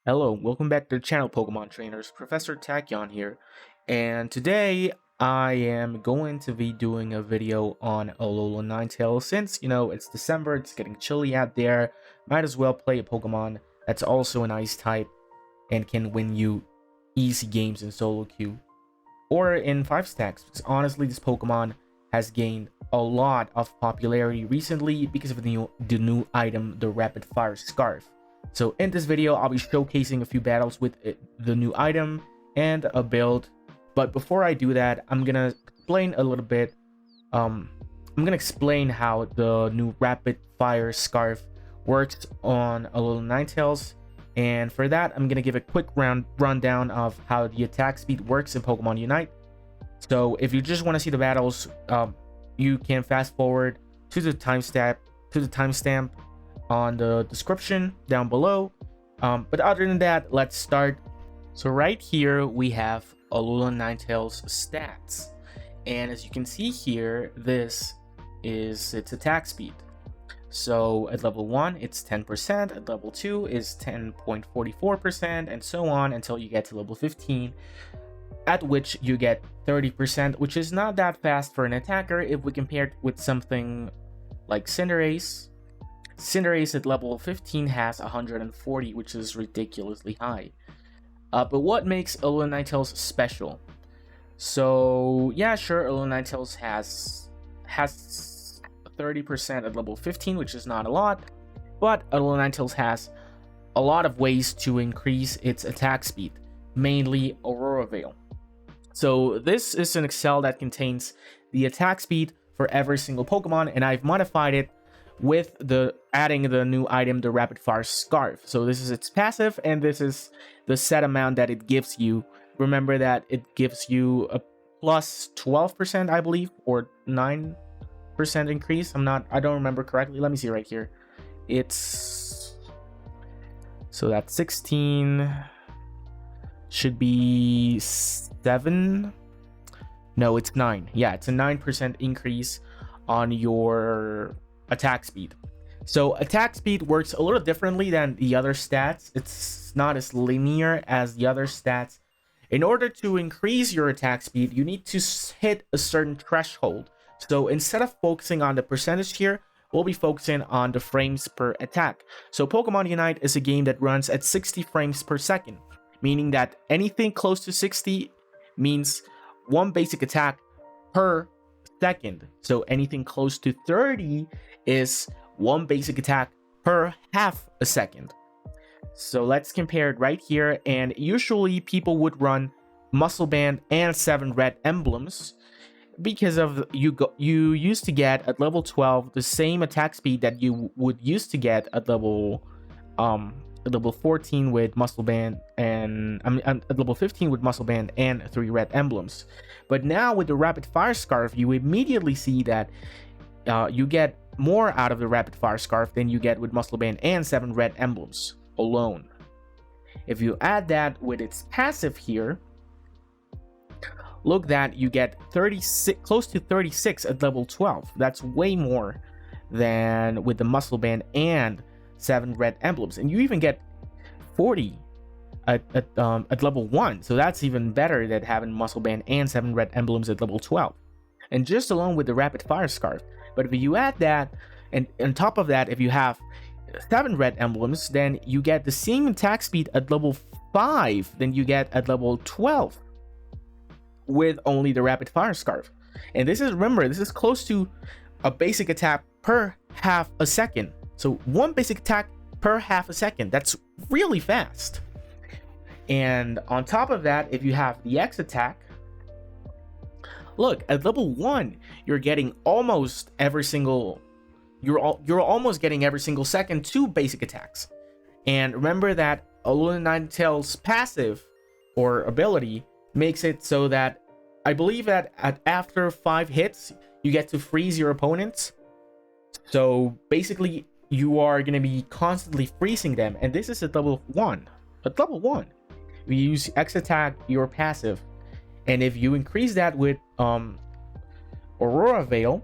Hello, welcome back to the channel, Pokemon Trainers. Professor Tachyon here, and today I am going to be doing a video on Alolan-Ninetales. Since, it's December, it's getting chilly out there, might as well play a Pokemon that's also an Ice type and can win you easy games in solo queue or in 5 stacks. Because honestly, this Pokemon has gained a lot of popularity recently because of the new item, the Rapid Fire Scarf. So in this video, I'll be showcasing a few battles with the new item and a build. But before I do that, I'm gonna explain a little bit. I'm gonna explain how the new Rapid Fire Scarf works on Alolan-Ninetales. And for that, I'm gonna give a quick rundown of how the attack speed works in Pokemon Unite. So if you just want to see the battles, you can fast forward to the timestamp on the description down below. But other than that, let's start. So right here we have Alolan-Ninetales stats, and as you can see here, this is its attack speed. So at level 1 it's 10%, at level 2 is 10.44%, and so on until you get to level 15, at which you get 30%, which is not that fast for an attacker if we compare it with something like Cinderace. Cinderace at level 15 has 140, which is ridiculously high. But what makes Alolan-Ninetales special? So yeah, sure, Alolan-Ninetales has 30% at level 15, which is not a lot, but Alolan-Ninetales has a lot of ways to increase its attack speed, mainly Aurora Veil. So this is an Excel that contains the attack speed for every single Pokemon, and I've modified it with adding the new item, the Rapid Fire Scarf. So this is its passive, and this is the set amount that it gives you. Remember that it gives you a plus 12%, I believe, or 9% increase. I don't remember correctly. Let me see right here. So that's 16, should be 7. No, it's 9. Yeah, it's a 9% increase on your attack speed. So attack speed works a little differently than the other stats. It's not as linear as the other stats. In order to increase your attack speed, you need to hit a certain threshold. So instead of focusing on the percentage here, we'll be focusing on the frames per attack. So Pokemon Unite is a game that runs at 60 frames per second, meaning that anything close to 60 means one basic attack per second. So anything close to 30 is one basic attack per half a second. So let's compare it right here, and usually people would run Muscle Band and 7 red emblems because of you used to get at level 12 the same attack speed that you would used to get at level 14 with Muscle Band, and at level 15 with Muscle Band and 3 red emblems. But now with the Rapid Fire Scarf, you immediately see that you get more out of the Rapid Fire Scarf than you get with Muscle Band and 7 red emblems alone. If you add that with its passive here, look that you get 36, close to 36 at level 12. That's way more than with the Muscle Band and 7 red emblems, and you even get 40 at level 1. So that's even better than having Muscle Band and 7 red emblems at level 12, and just alone with the Rapid Fire Scarf. But if you add that, and on top of that, if you have 7 red emblems, then you get the same attack speed at level 5 than you get at level 12 with only the Rapid Fire Scarf. And this is, remember, this is close to a basic attack per half a second. So one basic attack per half a second. That's really fast. And on top of that, if you have the X attack, look, at level 1, you're getting almost every single you're almost getting every single second 2 basic attacks. And remember that Alolan-Ninetales passive or ability makes it so that I believe that after 5 hits, you get to freeze your opponents. So basically, you are going to be constantly freezing them, and this is at level 1. At level 1, you use X attack, your passive, and if you increase that with Aurora Veil,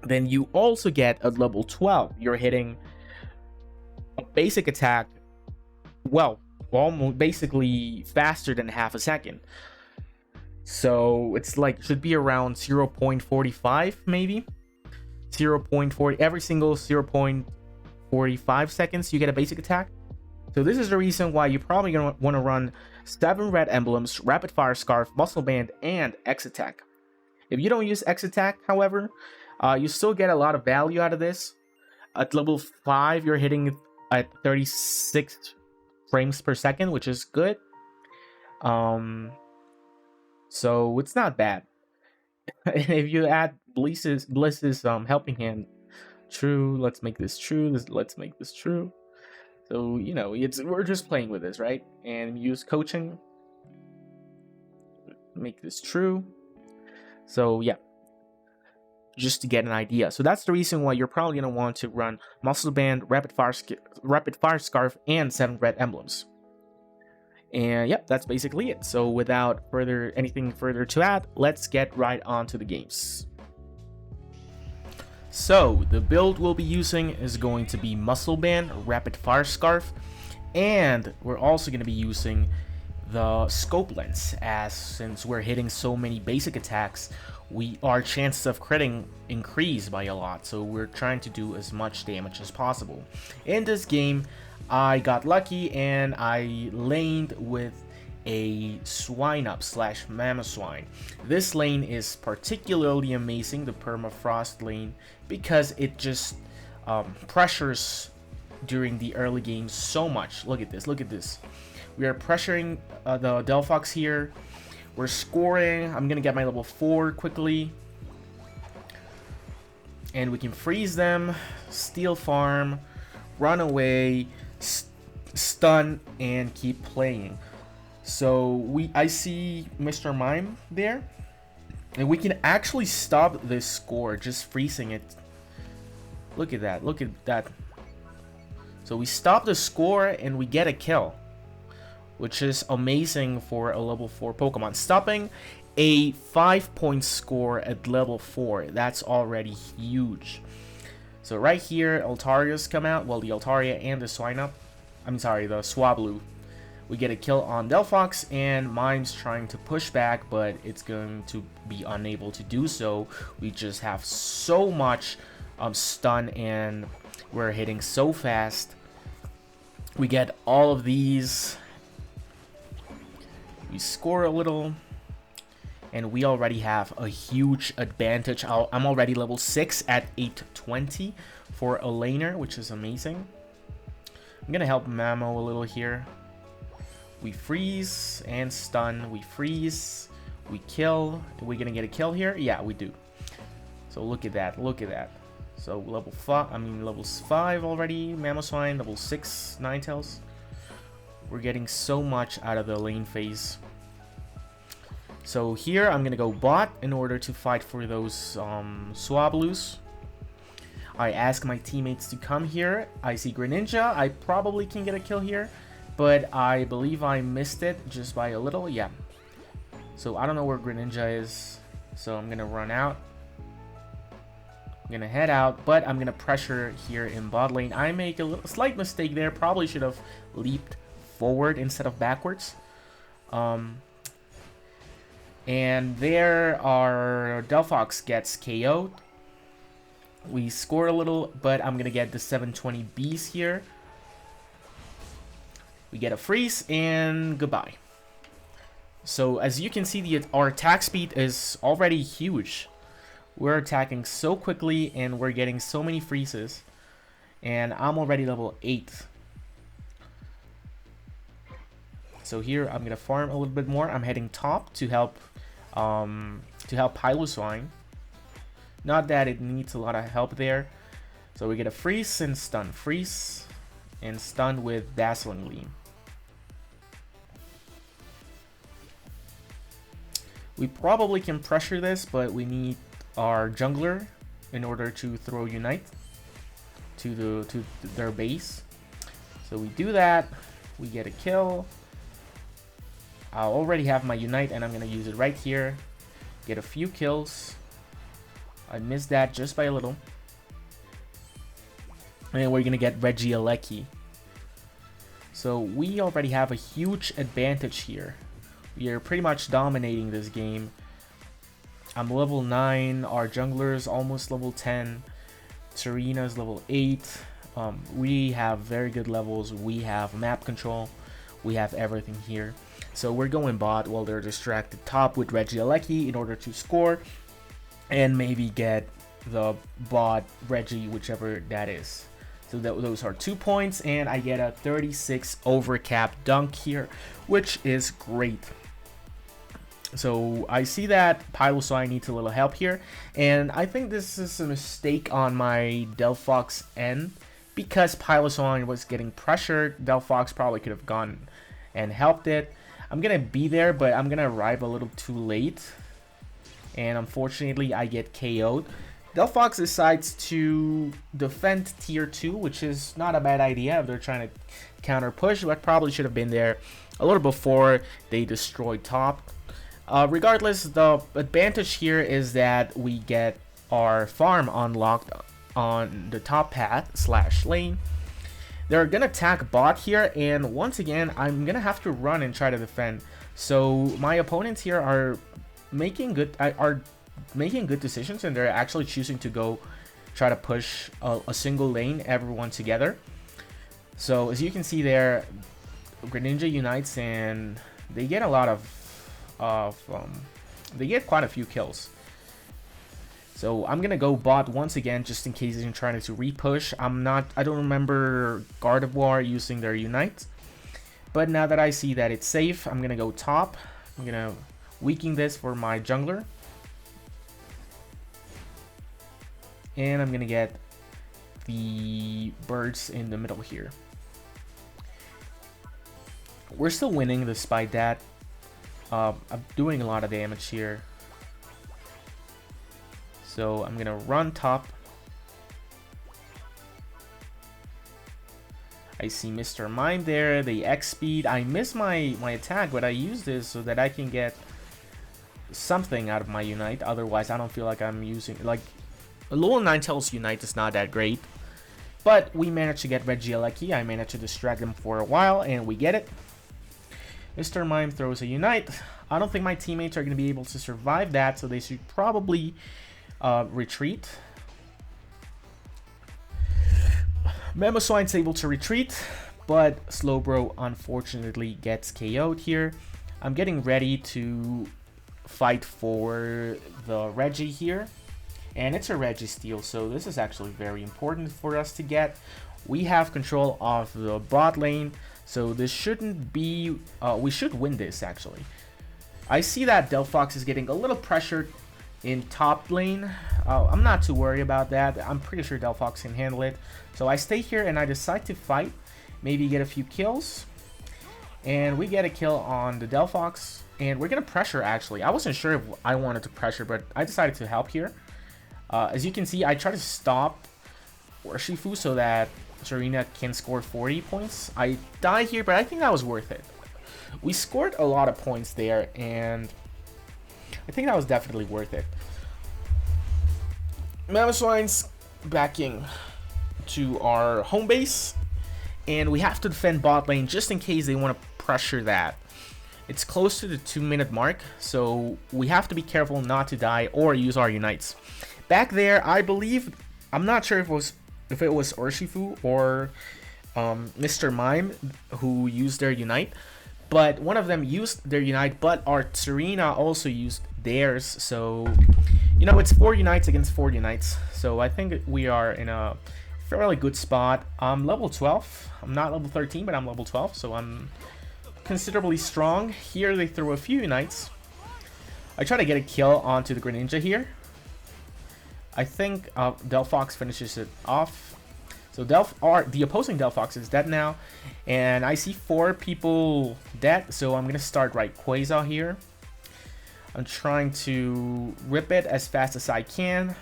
then you also get at level 12. You're hitting a basic attack. Well, almost basically faster than half a second. So it's like should be around 0.45 maybe. 0.40 every single 0.45 seconds you get a basic attack. So this is the reason why you're probably going to want to run 7 red emblems, Rapid Fire Scarf, Muscle Band, and X Attack. If you don't use X Attack, however, you still get a lot of value out of this. At level 5, you're hitting at 36 frames per second, which is good. So it's not bad. If you add Bliss's helping hand, true. Let's make this true. Let's make this true. So you know, we're just playing with this, right? And use coaching. Make this true. So yeah, just to get an idea. So that's the reason why you're probably gonna want to run Muscle Band, Rapid Fire Scarf, and 7 red emblems. And yep, that's basically it. So without anything further to add, let's get right on to the games. So the build we'll be using is going to be Muscle Band, Rapid Fire Scarf, and we're also going to be using the Scope Lens, as since we're hitting so many basic attacks, our chances of critting increase by a lot, so we're trying to do as much damage as possible. In this game, I got lucky and I laned with a Swine-Up / Mamoswine. This lane is particularly amazing, the Permafrost lane, because it just pressures during the early game so much. Look at this, look at this. We are pressuring the Delphox here. We're scoring. I'm gonna get my level 4 quickly. And we can freeze them, steal farm, run away, stun, and keep playing. So I see Mr. Mime there, and we can actually stop this score just freezing it. Look at that, look at that. So we stop the score and we get a kill, which is amazing for a level 4 Pokemon. Stopping a 5-point score at level 4, that's already huge. So right here, Altarias come out, well, the Altaria and the Swine-Up, I'm sorry, the Swablu. We get a kill on Delphox, and Mime's trying to push back, but it's going to be unable to do so. We just have so much stun, and we're hitting so fast. We get all of these. We score a little, and we already have a huge advantage. I'm already level 6 at 820 for a laner, which is amazing. I'm gonna help Mamo a little here. We freeze and stun. We freeze. We kill. Are we gonna get a kill here? Yeah, we do. So look at that. Look at that. So level 5 already. Mamoswine, level 6 Ninetales. We're getting so much out of the lane phase. So here I'm gonna go bot in order to fight for those Swablus. I ask my teammates to come here. I see Greninja. I probably can get a kill here, but I believe I missed it just by a little. Yeah. So I don't know where Greninja is. So I'm gonna run out. I'm gonna head out, but I'm gonna pressure here in bot lane. I make a slight mistake there. Probably should have leaped forward instead of backwards. And there our Delphox gets KO'd. We score a little, but I'm gonna get the 720 Bs here. We get a freeze and goodbye. So as you can see, our attack speed is already huge. We're attacking so quickly and we're getting so many freezes. And I'm already level 8. So here I'm gonna farm a little bit more. I'm heading top to help Piloswine. Not that it needs a lot of help there. So we get a freeze and stun. Freeze and stun with Dazzling Gleam. We probably can pressure this, but we need our jungler in order to throw Unite to their base. So we do that. We get a kill. I already have my Unite and I'm going to use it right here. Get a few kills. I missed that just by a little. And we're going to get Regieleki. So we already have a huge advantage here. We are pretty much dominating this game. I'm level 9, our jungler is almost level 10, Serena's level 8. We have very good levels, we have map control, we have everything here. So we're going bot while they're distracted top with Regieleki in order to score and maybe get the bot Reggie, whichever that is. So those are 2 points, and I get a 36 overcap dunk here, which is great. So I see that Piloswine needs a little help here, and I think this is a mistake on my Delphox end, because Piloswine was getting pressured. Delphox probably could have gone and helped it. I'm gonna be there, but I'm gonna arrive a little too late, and unfortunately I get KO'd. Delphox decides to defend tier 2, which is not a bad idea if they're trying to counter push, but probably should have been there a little before they destroyed top. Regardless, the advantage here is that we get our farm unlocked on the top path / lane. They're gonna attack bot here, and once again I'm gonna have to run and try to defend. So my opponents here are making good decisions, and they're actually choosing to go try to push a single lane, everyone together. So as you can see there, Greninja unites and they get a lot of they get quite a few kills. So I'm gonna go bot once again, just in case they're trying to repush. I don't remember Gardevoir using their Unite, but now that I see that it's safe, I'm gonna go top. I'm gonna weaken this for my jungler, and I'm gonna get the birds in the middle here. We're still winning despite that. I'm doing a lot of damage here. So I'm gonna run top. I see Mr. Mime there, the X speed. I miss my attack, but I use this so that I can get something out of my Unite. Otherwise, I don't feel like I'm using, like, Alolan-Ninetales Unite is not that great. But we managed to get Regieleki. I managed to distract them for a while, and we get it. Mr. Mime throws a Unite. I don't think my teammates are going to be able to survive that, so they should probably retreat. Mamoswine's able to retreat, but Slowbro unfortunately gets KO'd here. I'm getting ready to fight for the Reggie here, and it's a Reggie steal, so this is actually very important for us to get. We have control of the bot lane, so this shouldn't be, we should win this actually. I see that Delphox is getting a little pressured in top lane. I'm not too worried about that. I'm pretty sure Delphox can handle it. So I stay here and I decide to fight, maybe get a few kills. And we get a kill on the Delphox, and we're gonna pressure actually. I wasn't sure if I wanted to pressure, but I decided to help here. As you can see, I try to stop Urshifu so that Serena can score 40 points. I die here, but I think that was worth it. We scored a lot of points there, and I think that was definitely worth it. Mamoswine's backing to our home base, and we have to defend bot lane just in case they want to pressure that. It's close to the 2-minute mark, so we have to be careful not to die or use our Unites. Back there, I believe, I'm not sure if it was Urshifu or Mr. Mime who used their Unite, but one of them used their Unite, but our Serena also used theirs. So, you know, it's 4 Unites against 4 Unites. So I think we are in a fairly good spot. I'm level 12. I'm not level 13, but I'm level 12, so I'm considerably strong. Here they throw a few Unites. I try to get a kill onto the Greninja here. I think Delphox finishes it off. So the opposing Delphox is dead now, and I see 4 people dead, so I'm gonna start Rayquaza here. I'm trying to rip it as fast as I can.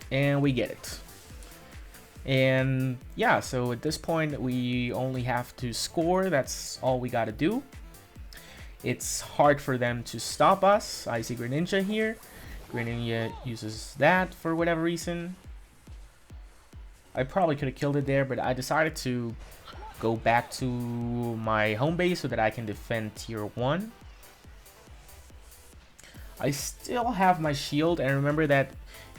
And we get it. And yeah, so at this point we only have to score. That's all we gotta do. It's hard for them to stop us. I see Greninja here. Greninja uses that for whatever reason. I probably could have killed it there, but I decided to go back to my home base so that I can defend tier 1. I still have my shield, and remember that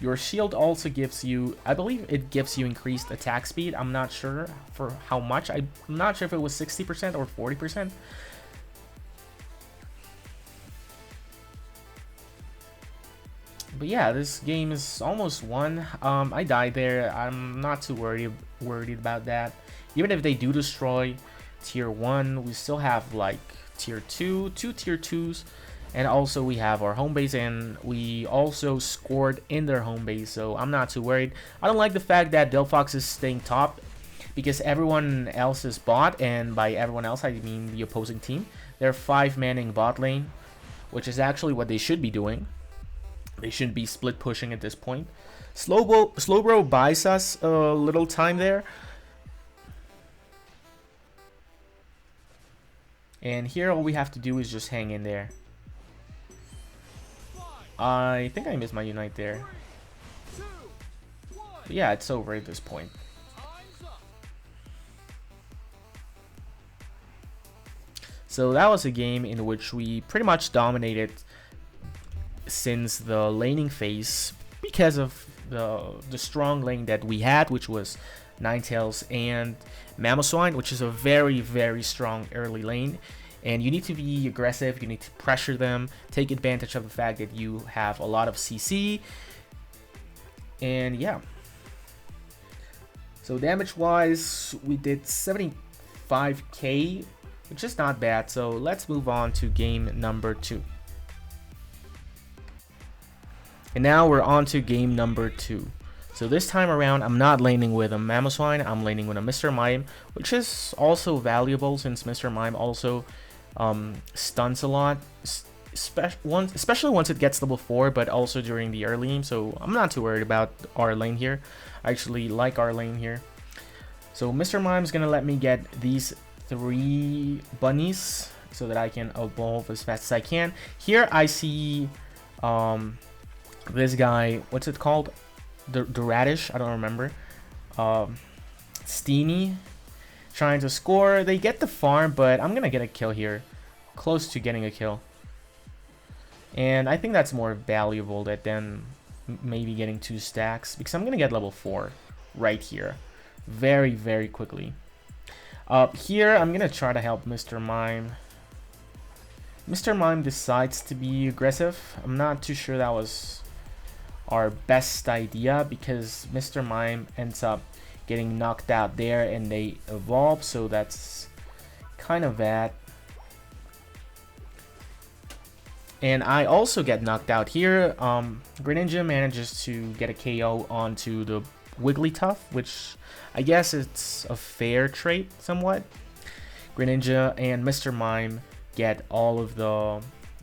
your shield also gives you, I believe it gives you increased attack speed. I'm not sure for how much. I'm not sure if it was 60% or 40%. But yeah, this game is almost won. I died there. I'm not too worried about that. Even if they do destroy tier 1, we still have like tier 2, 2 tier 2s. And also we have our home base, and we also scored in their home base, so I'm not too worried. I don't like the fact that Delphox is staying top because everyone else is bot, and by everyone else I mean the opposing team. They're 5-manning bot lane, which is actually what they should be doing. They shouldn't be split pushing at this point. Slowbro buys us a little time there. And here all we have to do is just hang in there. I think I missed my Unite there. But yeah, it's over at this point. So that was a game in which we pretty much dominated since the laning phase because of the strong lane that we had, which was Ninetales and Mamoswine, which is a very, very strong early lane. And you need to be aggressive, you need to pressure them, take advantage of the fact that you have a lot of CC. And yeah. So damage wise, we did 75k, which is not bad. So let's move on to game number 2. And now we're on to game number 2. So this time around, I'm not laning with a Mamoswine, I'm laning with a Mr. Mime, which is also valuable since Mr. Mime also stuns a lot, especially once it gets level 4, but also during the early game. So I'm not too worried about our lane here. I actually like our lane here. So Mr. Mime's gonna let me get these 3 bunnies so that I can evolve as fast as I can. Here I see this guy, what's it called? The radish, I don't remember. Steenie trying to score. They get the farm, but I'm gonna get a kill here, close to getting a kill. And I think that's more valuable than maybe getting 2 stacks, because I'm gonna get level 4 right here very, very quickly. Here I'm gonna try to help Mr. Mime. Mr. Mime decides to be aggressive. I'm not too sure that was our best idea, because Mr. Mime ends up getting knocked out there and they evolve, so that's kind of bad. And I also get knocked out here. Greninja manages to get a KO onto the Wigglytuff, which I guess it's a fair trait somewhat. Greninja and Mr. Mime get all of the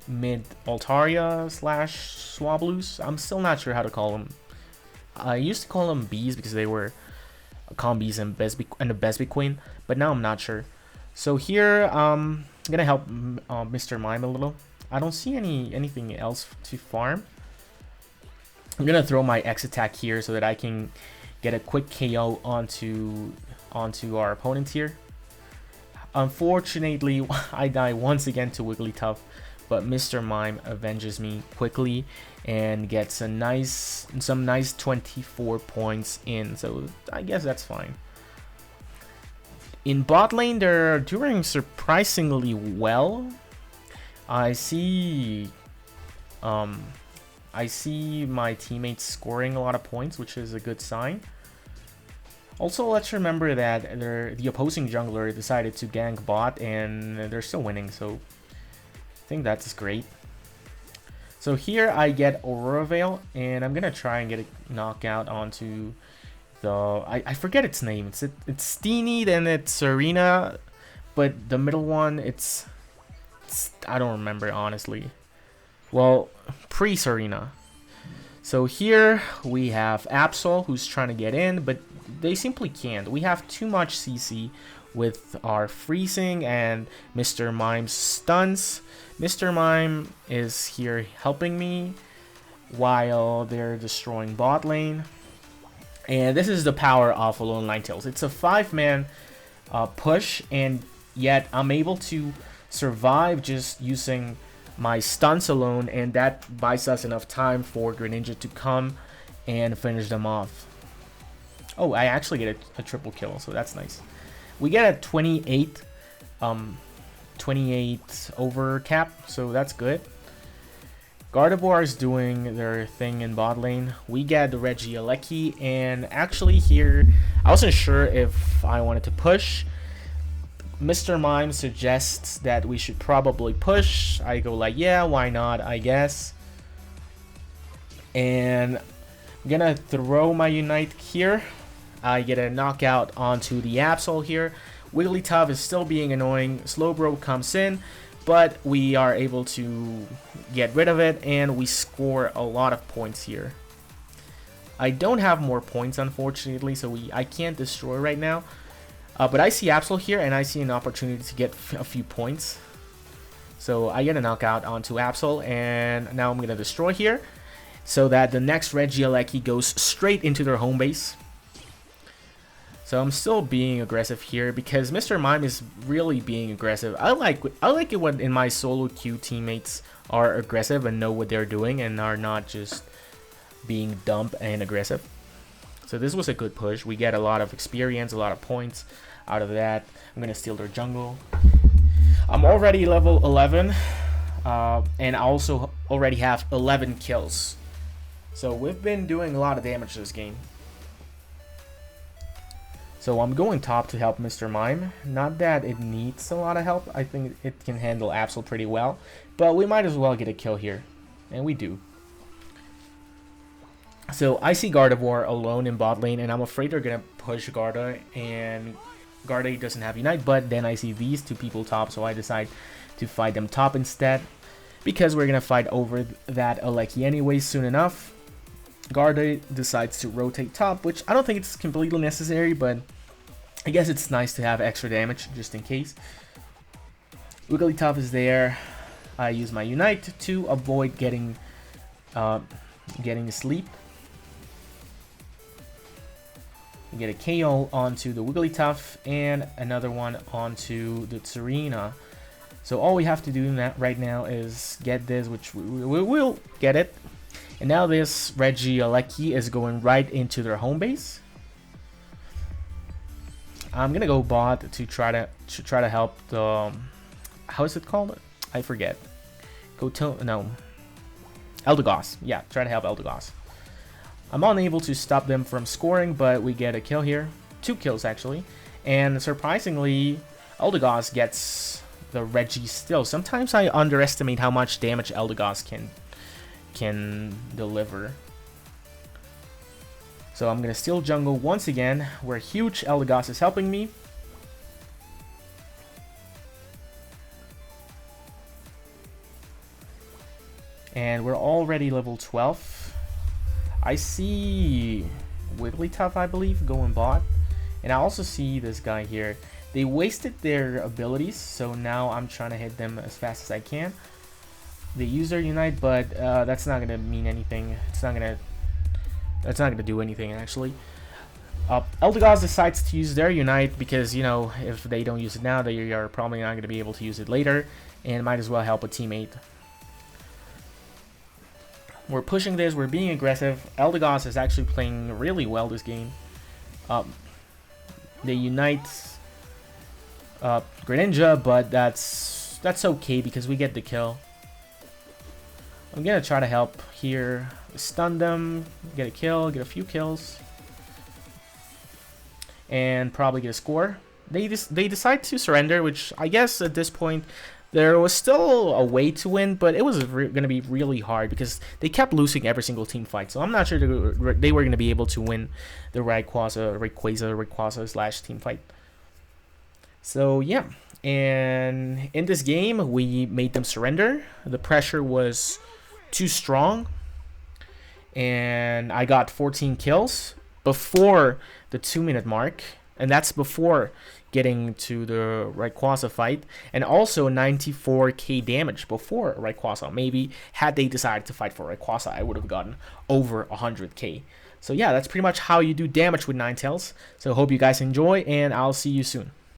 mid Altaria / Swablues. I'm still not sure how to call them. I used to call them bees because they were combis and the Besby, but now I'm not sure. So here I'm gonna help Mr. Mime a little. I don't see anything else to farm. I'm gonna throw my X attack here so that I can get a quick KO onto our opponent here. Unfortunately, I die once again to Wigglytuff, but Mr. Mime avenges me quickly and gets some nice 24 points in, so I guess that's fine. In bot lane, they're doing surprisingly well. I see my teammates scoring a lot of points, which is a good sign. Also, let's remember that the opposing jungler decided to gank bot and they're still winning, so I think that's great. So here I get Aurora Veil, and I'm gonna try and get a knockout onto the I forget its name. It's Steenie, then it's Serena, but the middle one it's I don't remember honestly. Well, pre-Serena. So here we have Absol, who's trying to get in, but they simply can't. We have too much CC with our freezing and Mr. Mime's stuns. Mr. Mime is here helping me while they're destroying bot lane. And this is the power of Alolan-Ninetales. It's a 5-man push, and yet I'm able to survive just using my stunts alone, and that buys us enough time for Greninja to come and finish them off. Oh, I actually get a triple kill, so that's nice. We get a 28 over cap, so that's good. Gardevoir is doing their thing in bot lane. We get the Regieleki, and actually here, I wasn't sure if I wanted to push. Mr. Mime suggests that we should probably push. I go like, yeah, why not, I guess. And I'm gonna throw my Unite here. I get a knockout onto the Absol here. Wigglytuff is still being annoying. Slowbro comes in, but we are able to get rid of it, and we score a lot of points here. I don't have more points, unfortunately, so I can't destroy right now. But I see Absol here, and I see an opportunity to get a few points. So I get a knockout onto Absol, and now I'm going to destroy here, so that the next Regieleki goes straight into their home base. So I'm still being aggressive here because Mr. Mime is really being aggressive. I like it when in my solo queue teammates are aggressive and know what they're doing and are not just being dumb and aggressive. So this was a good push. We get a lot of experience, a lot of points out of that. I'm gonna steal their jungle. I'm already level 11, and I also already have 11 kills. So we've been doing a lot of damage this game. So I'm going top to help Mr. Mime. Not that it needs a lot of help. I think it can handle Absol pretty well. But we might as well get a kill here. And we do. So I see Gardevoir alone in bot lane, and I'm afraid they're going to push Garda, and Garda doesn't have Unite. But then I see these two people top, so I decide to fight them top instead. Because we're going to fight over that Aleki anyway soon enough. Garda decides to rotate top, which I don't think it's completely necessary, but I guess it's nice to have extra damage just in case. Wigglytuff is there. I use my Unite to avoid getting asleep. We get a KO onto the Wigglytuff and another one onto the Tsurena. So all we have to do right now is get this, which we will get it. And now this Regieleki is going right into their home base. I'm gonna go bot to try to help the how is it called? I forget. Eldegoss. Yeah, try to help Eldegoss. I'm unable to stop them from scoring, but we get a kill here. 2 kills actually. And surprisingly, Eldegoss gets the Reggie still. Sometimes I underestimate how much damage Eldegoss can deliver. So I'm gonna steal jungle once again, where huge Eldegoss is helping me. And we're already level 12. I see Wigglytuff, I believe, going bot. And I also see this guy here. They wasted their abilities, so now I'm trying to hit them as fast as I can. They use their Unite, but that's not gonna mean anything. That's not gonna do anything actually. Eldegoss decides to use their Unite because, you know, if they don't use it now, they are probably not gonna be able to use it later, and might as well help a teammate. We're pushing this. We're being aggressive. Eldegoss is actually playing really well this game. They Unite Greninja, but that's okay because we get the kill. I'm gonna try to help here, stun them, get a kill, get a few kills, and probably get a score. They decide to surrender, which I guess at this point there was still a way to win, but it was gonna be really hard because they kept losing every single team fight. So I'm not sure they were gonna be able to win the Rayquaza slash team fight. So yeah, and in this game we made them surrender. The pressure was too strong, and I got 14 kills before the 2-minute mark, and that's before getting to the Rayquaza fight, and also 94k damage before Rayquaza. Maybe had they decided to fight for Rayquaza, I would have gotten over 100k. So yeah, that's pretty much how you do damage with Ninetales. So hope you guys enjoy, and I'll see you soon.